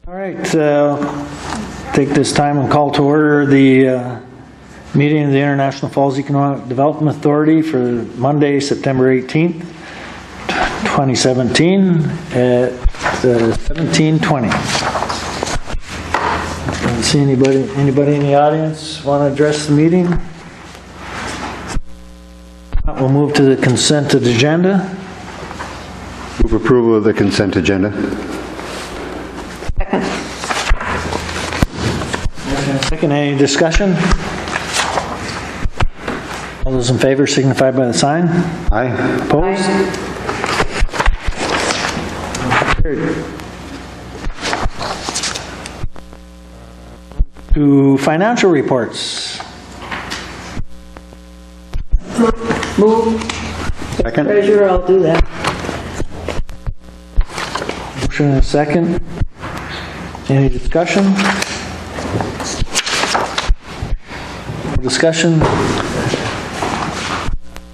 All right, take this time and call to order the meeting of the International Falls Economic Development Authority for Monday, September 18th, 2017 at 17:20. Don't see anybody in the audience want to address the meeting? We'll move to the consent agenda. Move approval of the consent agenda. Second, any discussion? All those in favor signify by the sign. Aye. Opposed? Carried. To financial reports. Move. Second. Treasurer, I'll do that. Motion and a second. Any discussion? No discussion?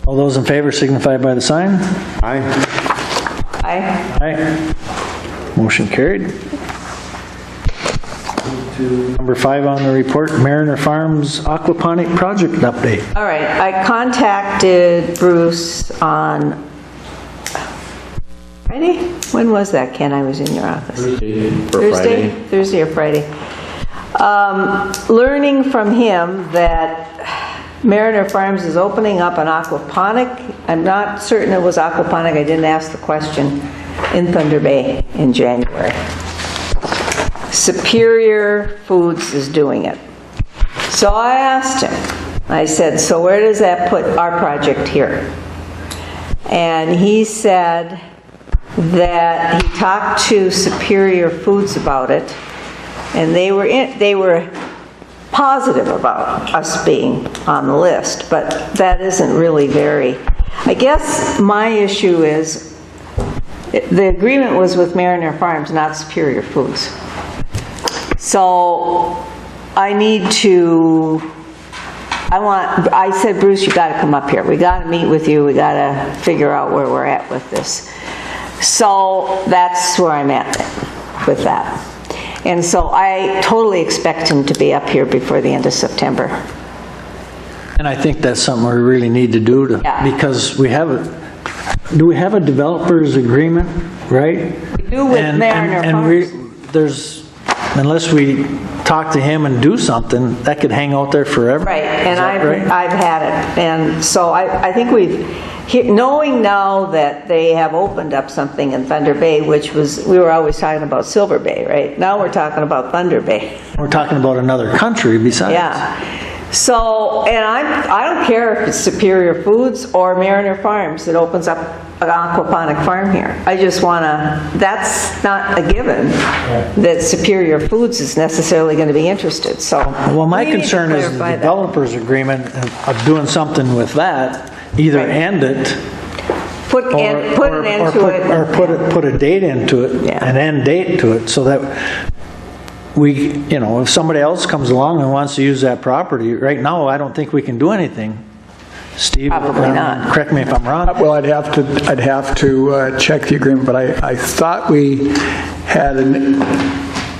All those in favor signify by the sign. Aye. Aye. Aye. Motion carried. To number 5 on the report, Mariner Farms aquaponic project update. All right, I contacted Bruce on Friday? When was that, Ken? I was in your office. Thursday or Friday. Learning from him that Mariner Farms is opening up an aquaponic. I'm not certain it was aquaponic. I didn't ask the question. In Thunder Bay in January. Superior Foods is doing it. So I asked him, I said, so where does that put our project here? And he said that he talked to Superior Foods about it, and they were positive about us being on the list, but that isn't really very. I guess my issue is the agreement was with Mariner Farms, not Superior Foods. So I need to, I said, Bruce, you got to come up here. We got to meet with you. We got to figure out where we're at with this. So that's where I'm at with that. And so I totally expect him to be up here before the end of September. And I think that's something we really need to do because we have do we have a developer's agreement, right? We do with Mariner Farms. Unless we talk to him and do something, that could hang out there forever. Right, and I've had it. And so I think knowing now that they have opened up something in Thunder Bay, which we were always talking about Silver Bay, right? Now we're talking about Thunder Bay. We're talking about another country besides. Yeah. So, and I don't care if it's Superior Foods or Mariner Farms that opens up an aquaponic farm here. I just want to, that's not a given that Superior Foods is necessarily going to be interested. So, well, my concern is the developer's agreement of doing something with that, either end it, put an end to it, or put a date into it, an end date to it, so that we, if somebody else comes along and wants to use that property, right now I don't think we can do anything. Steve, probably not. Correct me if I'm wrong. Well, I'd have to check the agreement, but I thought we had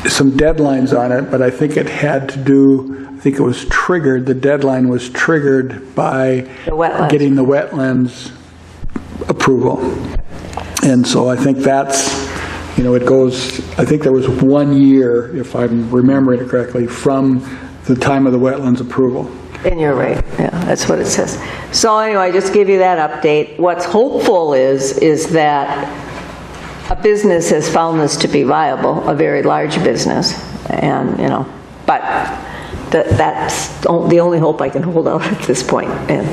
some deadlines on it, but I think it had to do. I think it was triggered. The deadline was triggered by getting the wetlands approval, and so I think that's. It goes, I think there was 1 year, if I'm remembering it correctly, from the time of the wetlands approval. And you're right, yeah, that's what it says. So anyway, just give you that update. What's hopeful is that a business has found this to be viable, a very large business, and, but that's the only hope I can hold out at this point. And,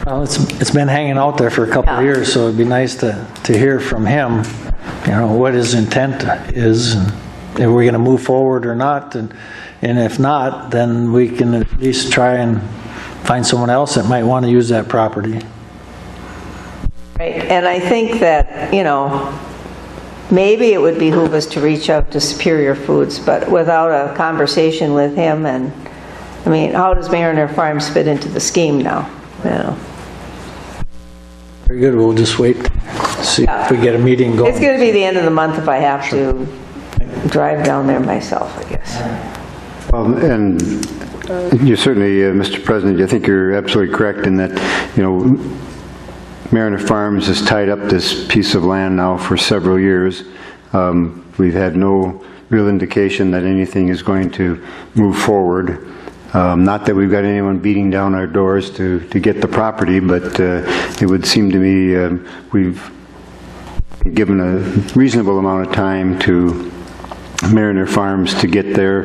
Well, it's been hanging out there for a couple of years, so it'd be nice to hear from him, what his intent is, and if we're going to move forward or not, and if not, then we can at least try and find someone else that might want to use that property. Right, and I think that, maybe it would behoove us to reach out to Superior Foods, but without a conversation with him, and, how does Mariner Farms fit into the scheme now, Very good, we'll just wait, see if we get a meeting going. It's going to be the end of the month if I have to drive down there myself, I guess. And you certainly, Mr. President, I think you're absolutely correct in that, Mariner Farms has tied up this piece of land now for several years. We've had no real indication that anything is going to move forward. Not that we've got anyone beating down our doors to get the property, but it would seem to me we've given a reasonable amount of time to Mariner Farms to get their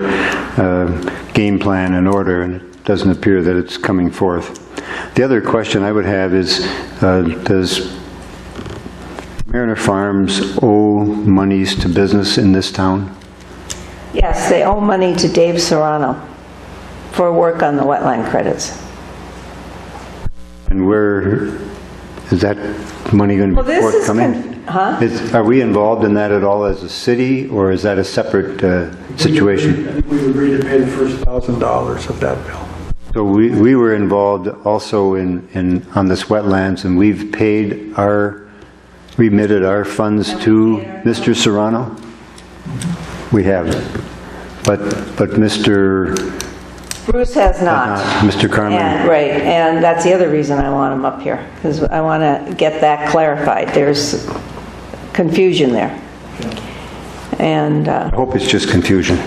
game plan in order, and it doesn't appear that it's coming forth. The other question I would have is, does Mariner Farms owe monies to business in this town? Yes, they owe money to Dave Serrano for work on the wetland credits. And where is that money going to be Well, this is forthcoming? Are we involved in that at all as a city, or is that a separate situation? I think we agreed to pay the first $1,000 of that bill. So we were involved also on this wetlands, and we've remitted our funds to Mr. Serrano? We have. But Mr. Bruce has not. Mr. Carmen. Right, and that's the other reason I want him up here, because I want to get that clarified. There's confusion there. And I hope it's just confusion.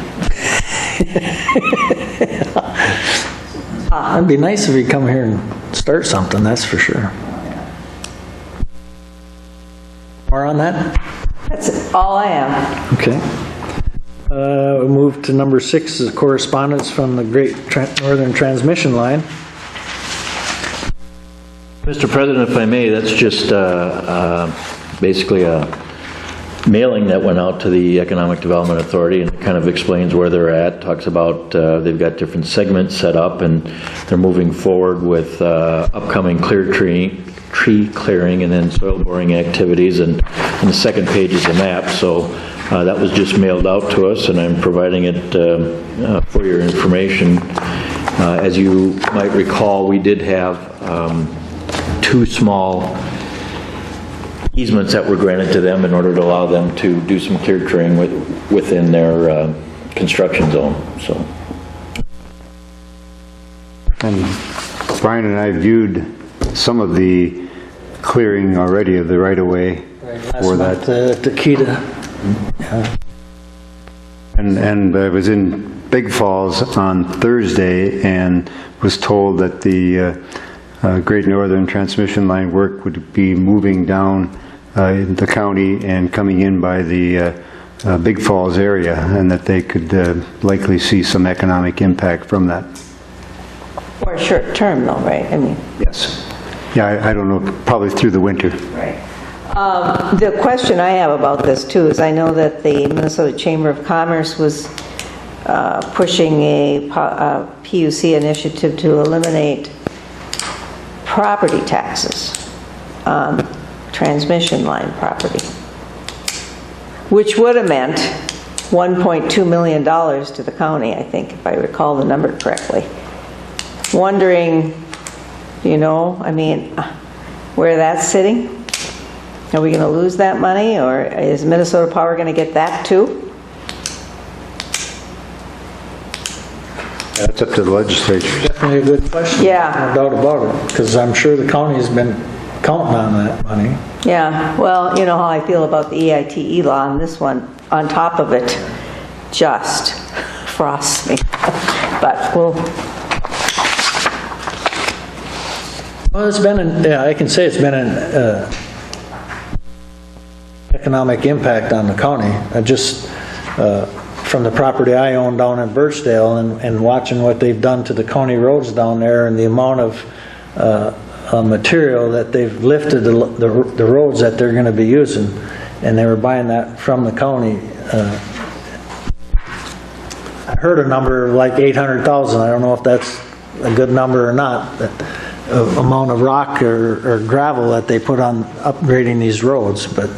It'd be nice if he'd come here and start something, that's for sure. More on that? that's all I am. Okay. We move to number 6 is correspondence from the Great Northern Transmission Line. Mr. President, if I may, that's just basically a mailing that went out to the Economic Development Authority, and it kind of explains where they're at, talks about they've got different segments set up, and they're moving forward with upcoming tree clearing and then soil boring activies, and the second page is a map. So that was just mailed out to us, and I'm providing it for your information. As you might recall, we did have 2 small easements that were granted to them in order to allow them to do some clear clearing within their construction zone. So, And Brian and I viewed some of the clearing already of the right-of-way for that. Takeda. And I was in Big Falls on Thursday and was told that the Great Northern Transmission Line work would be moving down the county and coming in by the Big Falls area, and that they could likely see some economic impact from that. For a short term though, right? I mean. Yes. Yeah, I don't know, probably through the winter. Right. The question I have about this too is I know that the Minnesota Chamber of Commerce was pushing a PUC initiative to eliminate property taxes on transmission line property, which would have meant $1.2 million to the county, I think, if I recall the number correctly. Wondering, I mean, where that's sitting? Are we going to lose that money, or is Minnesota Power going to get that too? That's up to the legislature. Definitely a good question. Yeah. No doubt about it, because I'm sure the county's been counting on that money. Yeah, well, you know how I feel about the EITE law, and this one, on top of it, just frosts me. But Well, it's been, I can say it's been an economic impact on the county. From the property I own down in Birchdale and watching what they've done to the county roads down there and the amount of material that they've lifted the roads that they're going to be using, and they were buying that from the county. I heard a number like 800,000. I don't know if that's a good number or not. Amount of rock or gravel that they put on upgrading these roads, but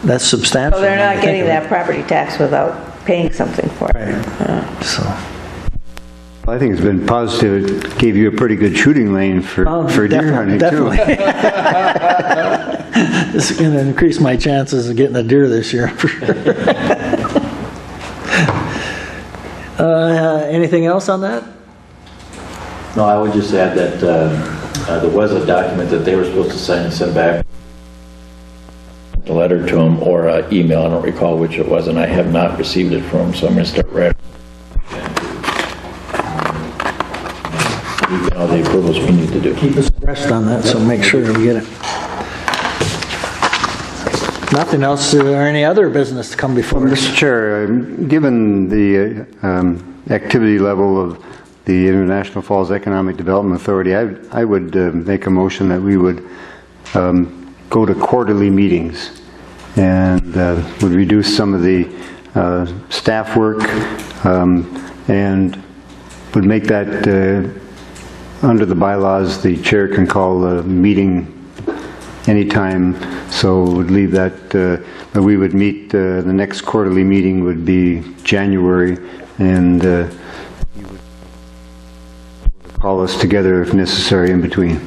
that's substantial. so they're not getting that property tax without paying something for it. Right. So, I think it's been positive. It gave you a pretty good shooting lane for deer hunting, definitely. too. It's going to increase my chances of getting a deer this year for sure. Anything else on that? No, I would just add that there was a document that they were supposed to sign and send back, a letter to them or an email, I don't recall which it was, and I have not received it from them, so I'm going to start writing. All the approvals we need to do. Keep us abreast on that, so make sure we get it. Nothing else, or any other business to come before us? Mr. Chair, given the activity level of the International Falls Economic Development Authority, I would make a motion that we would go to quarterly meetings and would reduce some of the staff work and would make that, under the bylaws, the chair can call a meeting anytime, so would leave that, we would meet, the next quarterly meeting would be January, and you would call us together if necessary in between.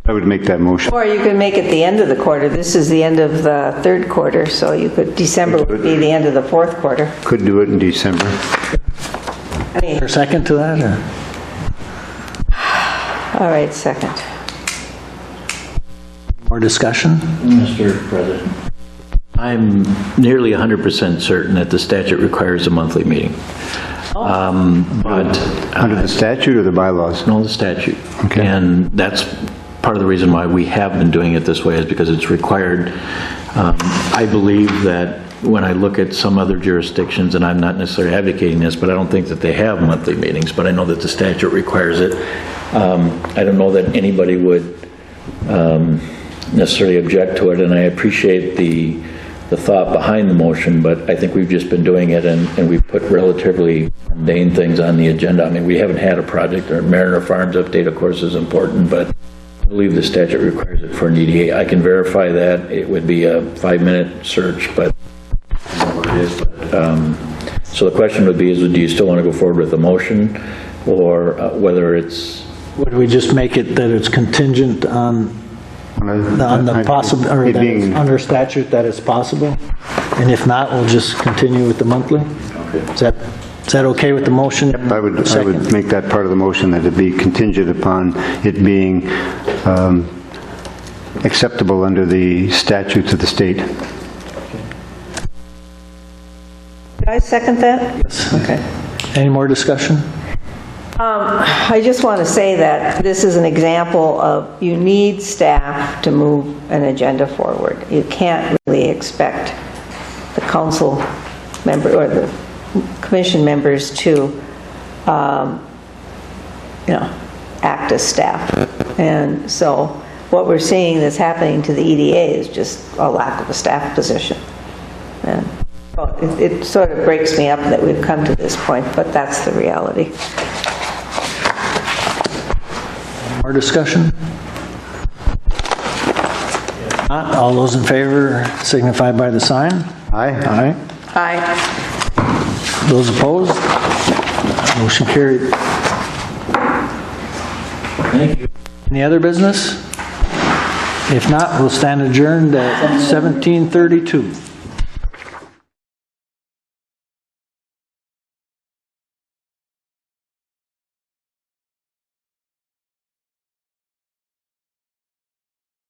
I would make that motion. Or you could make it the end of the quarter. This is the end of the third quarter, so you could, December would be the end of the fourth quarter. Could do it in December. I mean, Or second to that, or? all right, second. More discussion? Mr. President, I'm nearly 100% certain that the statute requires a monthly meeting. But Under the statute or the bylaws? no, the statute. Okay. And that's part of the reason why we have been doing it this way, is because it's required. I believe that when I look at some other jurisdictions, and I'm not necessarily advocating this, but I don't think that they have monthly meetings, but I know that the statute requires it. I don't know that anybody would necessarily object to it, and I appreciate the thought behind the motion, but I think we've just been doing it, and we've put relatively mundane things on the agenda. I mean, we haven't had a project, or Mariner Farms update, of course, is important, but I believe the statute requires it for an EDA. I can verify that. It would be a 5-minute search, but I don't know what it is. But, so the question would be, do you still want to go forward with the motion, or whether it's... Would we just make it that it's contingent on the possible, or It that it's being- under statute that it's possible? And if not, we'll just continue with the monthly? Okay. Is that okay with the motion? I would Second. make that part of the motion, that it be contingent upon it being acceptable under the statutes of the state. Did I second that? Yes. Okay. Any more discussion? I just want to say that this is an example of you need staff to move an agenda forward. You can't really expect the council member or the commission members to, act as staff. And so what we're seeing that's happening to the EDA is just a lack of a staff position. And so it sort of breaks me up that we've come to this point, but that's the reality. More discussion? Not all those in favor signify by the sign. Aye? Aye. Aye. Those opposed? Motion carried. Thank you. Any other business? If not, we'll stand adjourned at 17:32.